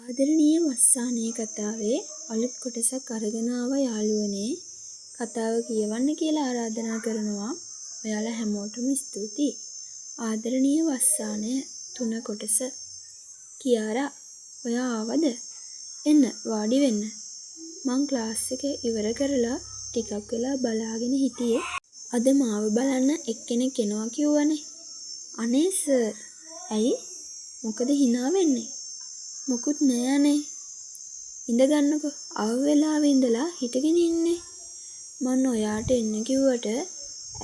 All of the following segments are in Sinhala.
ආදරණීය වස්සානේ කතාවේ අලුත් කොටසක් අරගෙන ආවා යාළුවනේ. කතාව කියවන්න කියලා ආරාධනා කරනවා. ඔයාලා හැමෝටම ස්තුතියි. ආදරණීය වස්සානේ 3 කොටස. කියාරා, ඔයා ආවද? එන්න වාඩි වෙන්න. මං ක්ලාස් එක ඉවර කරලා ටිකක් වෙලා බලාගෙන හිටියේ. අද මාව බලන්න එක්කෙනෙක් එනවා කිව්වනේ. අනේ සර්. ඇයි? මොකද hina වෙන්නේ? මොකුත් නෑනේ. ඉඳගන්නකෝ. ආව වෙලාවේ ඉඳලා හිටගෙන ඉන්නේ. මං ඔයාට එන්න කිව්වට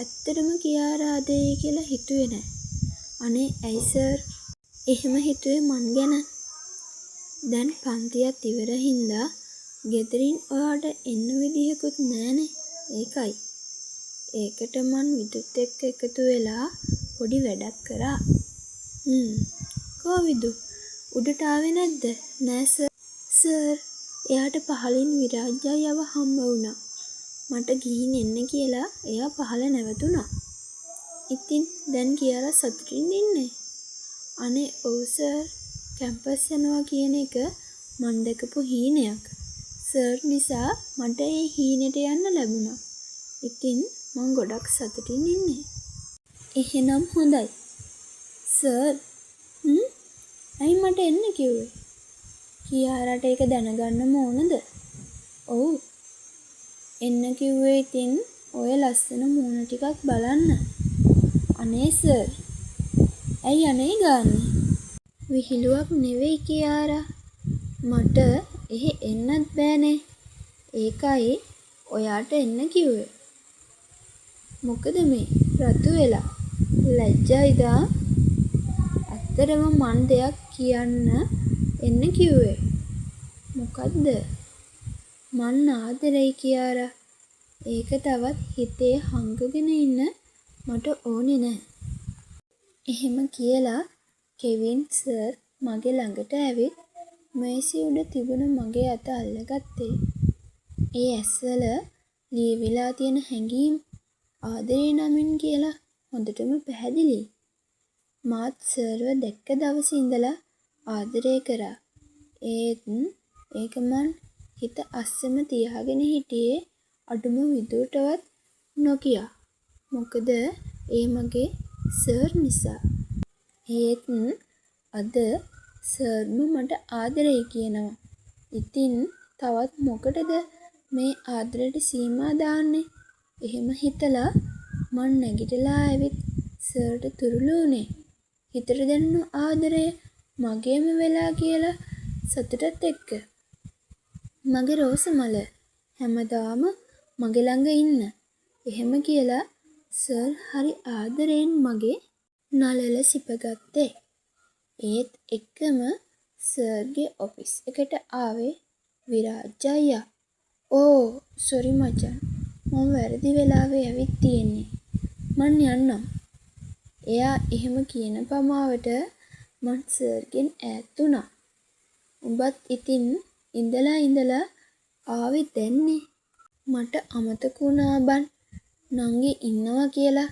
ඇත්තටම කියාරාදේ කියලා හිතුවේ නෑ. අනේ ඇයි සර්? එහෙම හිතුවේ මං ගැන. දැන් පන්තියත් ඉවර හින්දා ගෙදරින් ඔයාට එන්න විදිහකුත් නෑනේ. ඒකයි. ඒකට මං විදුත් එක්ක එකතු වෙලා පොඩි වැඩක් කරා. කෝ විදු? උඩට ආවේ නැද්ද? නෑ සර්. සර්, එයාට පහලින් විරාජ් අයියව හම්බ වුණා. මට ගිහින් එන්න කියලා එයා පහල නැවතුණා. ඉතින් දැන් කියාලා සතුටින් ඉන්නේ. අනේ ඔව් සර්, කැම්පස් යනවා කියන එක මන් දැකපු හීනයක්. සර් නිසා මට ඒ හීනෙට යන්න ලැබුණා. ඉතින් මං ගොඩක් සතුටින් ඉන්නේ. එහෙනම් හොඳයි. සර්, ඇයි මට එන්න කිව්වේ? කියාරට ඒක දැනගන්නම ඕනද? ඔව්. එන්න කිව්වේ ඉතින් ඔය ලස්සන මූණ ටිකක් බලන්න. අනේ සර්. ඇයි අනේ ගාන්නේ? විහිළුවක් නෙවෙයි කියාරා. මට එහෙ එන්නත් බෑනේ. ඒකයි ඔයාට එන්න කිව්වේ. මොකද මේ රතු වෙලා ලැජ්ජයිද? ඇත්තටම මන් දෙයක් කියන්න එන්න කිව්වේ. මොකද්ද? මන් ආදරෙයි කියාරා. ඒක තවත් හිතේ හංගගෙන ඉන්න මට ඕනේ නෑ. එහෙම කියලා කෙවින් සර් මගේ ළඟට ඇවිත් මේසෙ උඩ තිබුණ මගේ අත අල්ලගත්තේ. ඒ ඇස්වල ලියවිලා තියෙන හැඟීම් ආදරේ නමින් කියලා හොඳටම පැහැදිලි. මාත් සර්ව දැක්ක දවසේ ඉඳලා ආදරේ කරා. ඒත් ඒක මං හිත අස්සෙම තියාගෙන හිටියේ අඩුම විදියටවත් නොකියා. මොකද ඒ මගේ සර් නිසා. ඒත් අද සර්ම මට ආදරේ කියනවා. ඉතින් තවත් මොකටද මේ ආදරේට සීමා දාන්නේ? එහෙම හිතලා මං නැගිටලා ඇවිත් සර්ට තුරුළු වුණේ. හිතට දැනුණු ආදරය මගේම වෙලා කියලා සතුටත් එක්ක. මගේ රෝස මල හැමදාම මගේ ළඟ ඉන්න. එහෙම කියලා සර් හරි ආදරෙන් මගේ නළල සිපගත්තේ. ඒත් එක්කම සර්ගේ ඔෆිස් එකට ආවේ විරාජ් අයියා. ඕ සොරි මචන්. මම වැරදි වෙලාවේ ඇවිත් තියෙන්නේ. මං යන්නම්. එයා එහෙම කියන පමාවට මං සර්ගෙන් ඈත් වුණා. උඹත් ඉතින් ඉඳලා ආවේ දැන්නේ. මට අමතක වුණා බන් නංගි ඉන්නවා කියලා.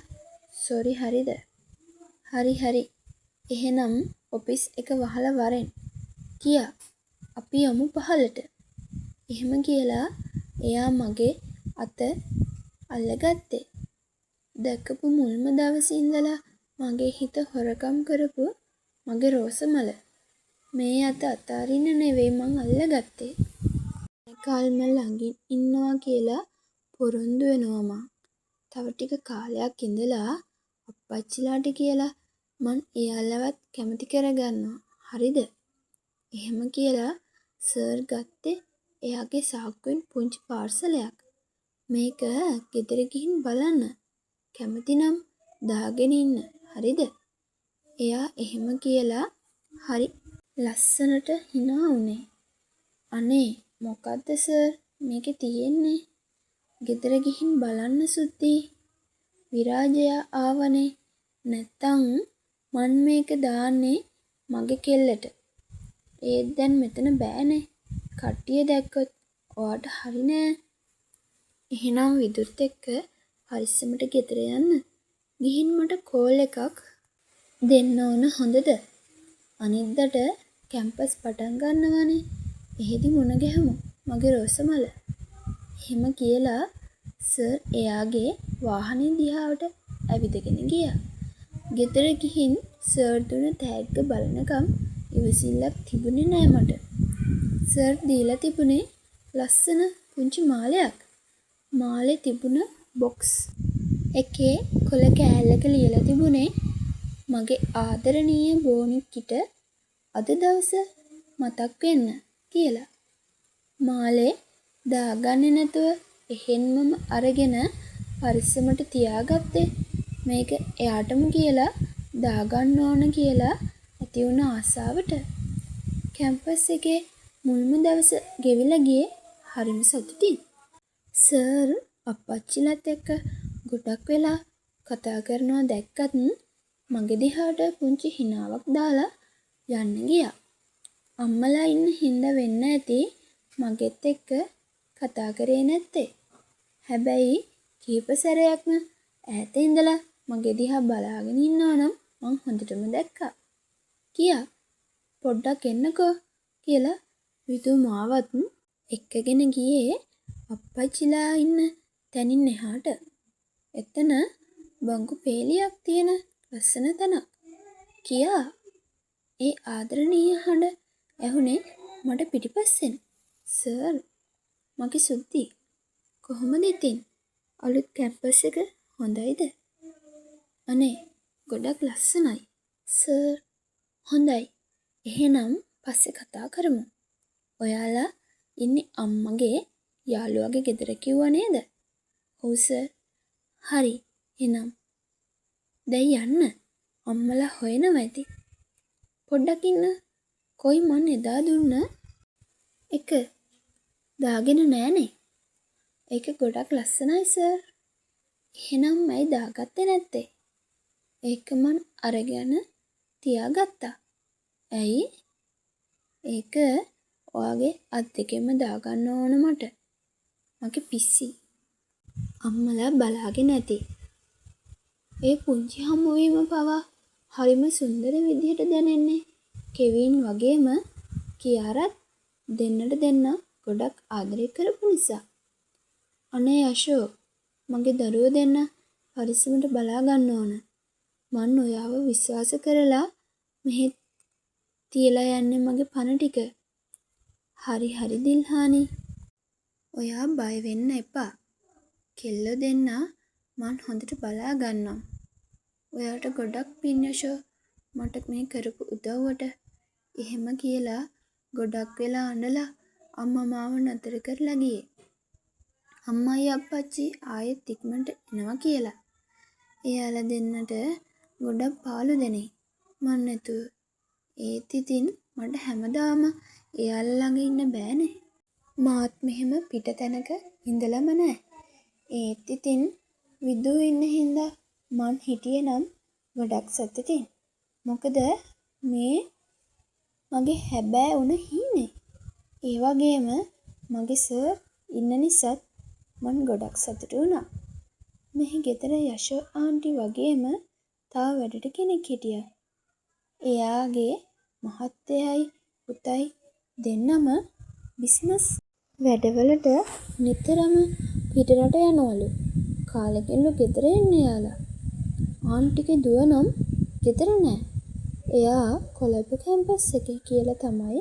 සොරි හරිද? හරි. එහෙනම් ඔෆිස් එක වහලා වරෙන්. කියා අපි යමු පහලට. එහෙම කියලා එයා මගේ අත අල්ලගත්තේ. දැකපු මුල්ම දවසේ ඉඳලා මගේ හිත හොරකම් කරපු මගේ රෝස මල. මේ අත අතාරින්න නෙවෙයි මං අල්ලගත්තේ. කල්ම ළඟින් ඉන්නවා කියලා පොරොන්දු වෙනවා මං. තව ටික කාලයක් ඉඳලා අප්පච්චිලාට කියලා මං එයාලවත් කැමති කරගන්නවා. හරිද? එහෙම කියලා සර් ගත්තේ එයාගේ සාක්කුවෙන් පුංචි පාර්සලයක්. මේක ගෙදර ගිහින් බලන්න. කැමති නම් දාගෙන ඉන්න. හරිද? එයා එහෙම කියලා හරි ලස්සනට hina වුණේ. අනේ මොකද්ද සර් මේකේ තියෙන්නේ? ගෙදර ගිහින් බලන්න සුද්දී. විරාජයා ආවනේ. නැත්තම් මන් මේක දාන්නේ මගේ කෙල්ලට. ඒත් දැන් මෙතන බෑනේ. කට්ටිය දැක්කොත් ඔයාට හරි නෑ. එහෙනම් විදුත් එක්ක පරිස්සමට ගෙදර යන්න. ගිහින් මට කෝල් එකක් දෙන්න ඕන හොඳද? අනිද්දාට කැම්පස් පටන් ගන්නවානේ. එහෙදි මුණ ගැහමු මගේ රෝසමල. එහෙම කියලා සර් එයාගේ වාහනේ දිහාවට ඇවිදගෙන ගියා. ගෙදර ගිහින් සර් දුන්න තෑග්ග බලනකම් ඉවසිල්ලක් තිබුණේ නෑ මට. සර් දීලා තිබුණේ ලස්සන පුංචි මාලයක්. මාලේ තිබුණ බොක්ස් එකේ කොළ කෑල්ලක ලියලා තිබුණේ මගේ ආදරණීය බෝනික්කිට අද දවස මතක් වෙන්න කියලා. මාලේ දාගන්නේ නැතුව එහෙන්මම අරගෙන පරිස්සමට තියාගත්තේ මේක එයාටම කියලා දාගන්න ඕන කියලා ඇති වුණ ආසාවට. කැම්පස් එකේ මුල්ම දවස ගෙවිලා ගියේ හරිම සතුටින්. සර් අප්පච්චිලත් එක්ක ගොඩක් වෙලා කතා කරනවා දැක්කත් මගේ දිහාට පුංචි හිනාවක් දාලා යන්න ගියා. අම්මලා ඉන්න හින්දා වෙන්න ඇති මගෙත් එක්ක කතා කරේ නැත්තේ. හැබැයි කීප සැරයක්ම ඈත ඉඳලා මගේ දිහා බලාගෙන ඉන්නවා නම් මං හොඳටම දැක්කා. කියා පොඩ්ඩක් එන්නකෝ කියලා විදු මාවත් එක්කගෙන ගියේ අප්පච්චිලා ඉන්න තැනින් එහාට. එතන බංකු පේලියක් තියෙන ලස්සන තැනක්. කියා ඒ ආදරණීය හඬ ඇහුනේ මට පිටිපස්සෙන්. සර් මගේ සුද්දී කොහොමද ඉතින්? අලුත් කැම්පස් එක හොඳයිද? අනේ ගොඩක් ලස්සනයි. සර් හොඳයි. එහෙනම් පස්සේ කතා කරමු. ඔයාලා ඉන්නේ අම්මගේ යාළුවාගේ ගෙදර කිව්වා නේද? ඔව් සර්. හරි. එහෙනම් දැන් යන්න. අම්මලා හොයනවා ඇති. පොඩ්ඩක් ඉන්න. කොයි මන් එදා දුන්න එක දාගෙන නෑනේ. ඒක ගොඩක් ලස්සනයි සර්. එහෙනම් මයි දාගත්තේ නැත්තේ? ඒක මන් අරගෙන තියාගත්තා. ඇයි? ඒක ඔයාගේ අත් දෙකෙන්ම දාගන්න ඕන මට. මගේ පිස්සි. අම්මලා බලාගෙන ඇති. ඒ පුංචි හමුවීම පවා හරිම සුන්දර විදිහට දැනෙන්නේ. කෙවින් වගේම කියාරත් දෙන්නට දෙන්න ගොඩක් ආදරය කරපු නිසා. අනේ යෂෝ මගේ දරුවෝ දෙන්න පරිස්සමට බලා ගන්න ඕන. මන් ඔයාව විශ්වාස කරලා මෙහෙ තියලා යන්නේ මගේ පණ ටික. හරි දිල්හානි. ඔයා බය වෙන්න එපා. කෙල්ලෝ දෙන්න මන් හොඳට බලා ගන්නම්. ඔයාට ගොඩක් පින් යෂෝ මට මේ කරපු උදව්වට. එහෙම කියලා ගොඩක් වෙලා අඬලා අම්මා මාව නතර කරලා ගියේ. අම්මයි අප්පච්චි ආයෙත් ඉක්මනට එනවා කියලා. එයාලා දෙන්නට ගොඩක් පාළු දෙනේ. මන් නැතුව. ඒත් ඉතින් මට හැමදාම එයාලා ළඟ ඉන්න බෑනේ. මාත් මෙහෙම පිට තැනක ඉඳලම නෑ. ඒත් ඉතින් විදු ඉන්න හින්දා මං හිටියේ නම් ගොඩක් සතුටින්. මොකද මේ මගේ හැබෑ වුණ හීනේ. ඒ වගේම මගේ සර් ඉන්න නිසාත් මං ගොඩක් සතුටු වුණා. මෙහි ගෙදර යෂෝ ආන්ටි වගේම තව වැඩට කෙනෙක් හිටියා. එයාගේ මහත්තයයි පුතයි දෙන්නම බිස්නස් වැඩවලට නිතරම පිටරට යනවලු. කාලෙකින්ලු ගෙදර එන්නේ යාලා. ආන්ටිගේ දුව නම් ගෙදර නෑ. එයා කොළඹ කැම්පස් එකේ කියලා තමයි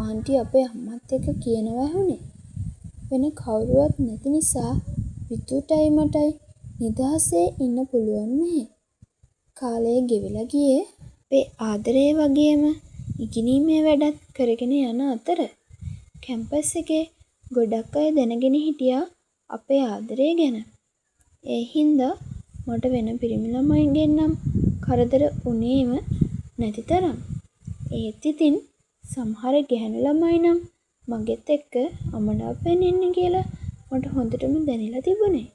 ආන්ටි අපේ අම්මත් එක්ක කියනවා ඇහුනේ. වෙන කවුරුවත් නැති නිසා විදුටයි මටයි නිදහසේ ඉන්න පුළුවන් මෙහෙ. කාලය ගෙවිලා ගියේ අපේ ආදරේ වගේම ඉගෙනීමේ වැඩත් කරගෙන යන අතර කැම්පස් එකේ ගොඩක් අය දැනගෙන හිටියා අපේ ආදරේ ගැන. ඒ හින්දා මට වෙන පිරිමි ළමයින්ගෙන් නම් කරදර වුණේම නැති තරම්. ඒත් ඉතින් සමහර ගැහැණු ළමයි නම් මගෙත් එක්ක අමනාපෙන් ඉන්නේ කියලා මට හොඳටම දැනিলা තිබුණේ.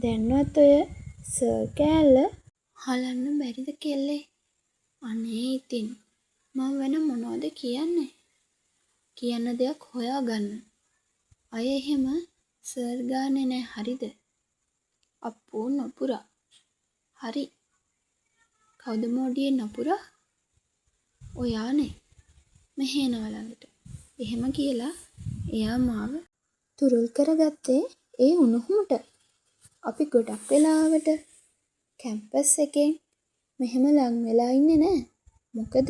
දැන්වත් ඔය සර් කෑල්ල හලන්න බැරිද කෙල්ලේ? අනේ ඉතින් මම වෙන මොනවද කියන්නේ? කියන්න දෙයක් හොයාගන්න. අය එහෙම සර් ගානේ නෑ හරිද? අප්පෝ නපුරා. හරි. කවුද මෝඩියේ නපුරා? ඔයානේ. මෙහෙ එනවා ළඟට. එහෙම කියලා එයා මාව තුරුල් කරගත්තේ ඒ උණුහුමට. අපි ගොඩක් වෙලාවට කැම්පස් එකෙන් මෙහෙම ලං වෙලා ඉන්නේ නෑ. මොකද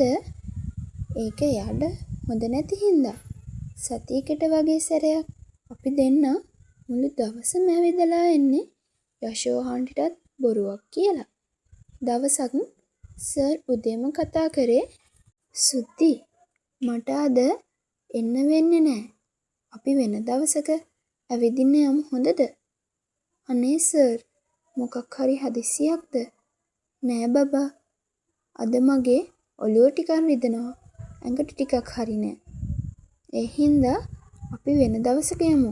ඒක එයාට හොඳ නැති හින්දා. සතියකට වගේ සැරයක් අපි දෙන්න මුළු දවසම ඇවිදලා එන්නේ යශෝ ආන්ටිටත් බොරුවක් කියලා. දවසක් සර් උදේම කතා කරේ, "සුද්දි, මට අද එන්න වෙන්නේ නෑ. අපි වෙන දවසක ඇවිදින්න යමු හොඳද?" "අනේ සර්, මොකක් හරි හදිස්සියක්ද?" "නෑ බබා. අද මගේ ඔළුව ටිකක් රිදෙනවා. ඇඟට ටිකක් හරි නෑ. ඒ හින්දා අපි වෙන දවසක යමු.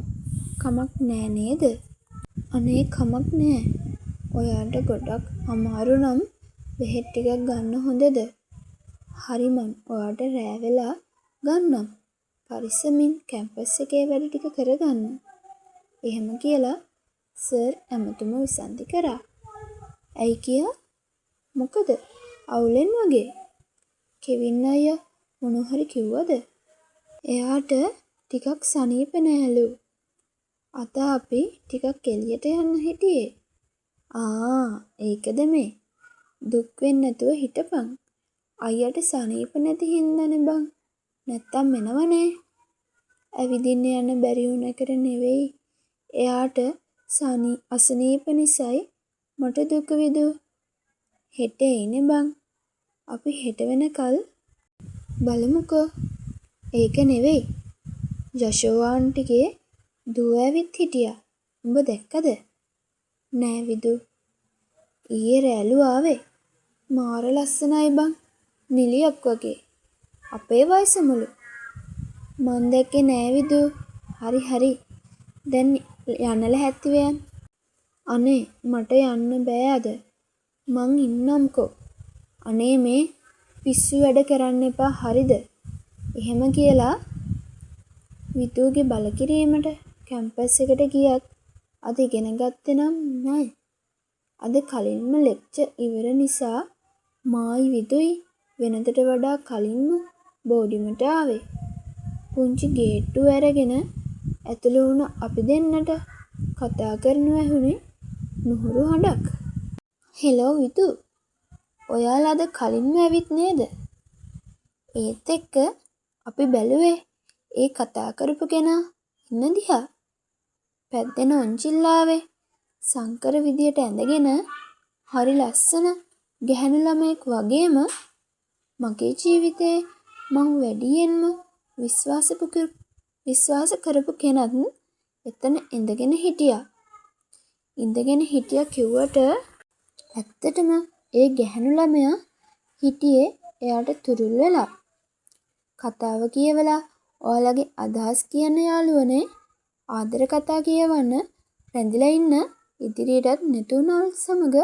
කමක් නෑ නේද?" "අනේ කමක් නෑ. ඔයාට ගොඩක් අමාරු නම් බෙහෙත් ටිකක් ගන්න හොඳද?" "හරි මං ඔයාට රෑ වෙලා ගන්නම්. පරිස්සමින් කැම්පස් එකේ වැඩ ටික කරගන්න." එහෙම කියලා සර් ඇමතුම විසන්ධි කරා. "ඇයි කියා? මොකද අවුලෙන් වගේ?" "කෙවින් අයියා මොනවා හරි කිව්වද?" "එයාට ටිකක් සනීප නෑලු. අද අපි ටිකක් එළියට යන්න හිටියේ." "ආ ඒකද මේ. දුක් වෙන්නේ නැතුව හිටපන්. අයියට සනීප නැති හින්දානේ බං. නැත්තම් එනවනේ." "ඇවිදින්න යන්න බැරි වුණ එකට නෙවෙයි. එයාට අසනීප නිසයි මට දුක විඳු. හෙට එයිනේ බං. අපි හෙට වෙනකල් බලමුකෝ." "ඒක නෙවෙයි. යශෝ ආන්ටිගේ දුව ඇවිත් හිටියා. උඹ දැක්කද?" "නෑ විදු. ඊයේ රෑලු ආවේ. මාර ලස්සනයි බං. නිලියක් වගේ. අපේ වයසමලු." "මං දැක්කේ නෑ විදු." "හරි හරි. දැන් යන්න ලැහැත්ති වෙයන්." "අනේ මට යන්න බෑ අද. මං ඉන්නම්කෝ." "අනේ මේ පිස්සු වැඩ කරන්න එපා හරිද." එහෙම කියලා විදුගේ බලකිරීමට කැම්පස් එකට ගියත් අද ඉගෙන ගත්තේ නම් නෑ. අද කලින්ම ලෙක්චර් ඉවර නිසා මායි විදුයි වෙනදට වඩා කලින්ම බෝඩිමට ආවේ. පුංචි ගේට්ටුව ඇරගෙන ඇතුළු වුණ අපි දෙන්නට කතා කරනව ඇහුනේ නුහුරු හඬක්. "හෙලෝ විදු, ඔයාලා අද කලින්ම ඇවිත් නේද?" ඒත් එක්ක අපි බැලුවේ ඒ කතා කරපු කෙනා ඉන්න දිහා. පැද්දෙන ඔන්චිල්ලාවේ සංකර විදියට ඇඳගෙන හරි ලස්සන ගැහැණු ළමයෙක් වගේම මගේ ජීවිතේ මං වැඩියෙන්ම විශ්වාස කරපු කෙනත් එතන ඉඳගෙන හිටියා. ඉඳගෙන හිටියා කිව්වට ඇත්තටම ඒ ගැහැණු ළමයා හිටියේ එයාට තුරුල් වෙලා. කතාව කියවලා ඔයාලගේ අදහස් කියන්න යාළුවනේ. ආදර කතා කියවන්න රැඳිලා ඉන්න ඉදිරියටත් නැතුණල් සමග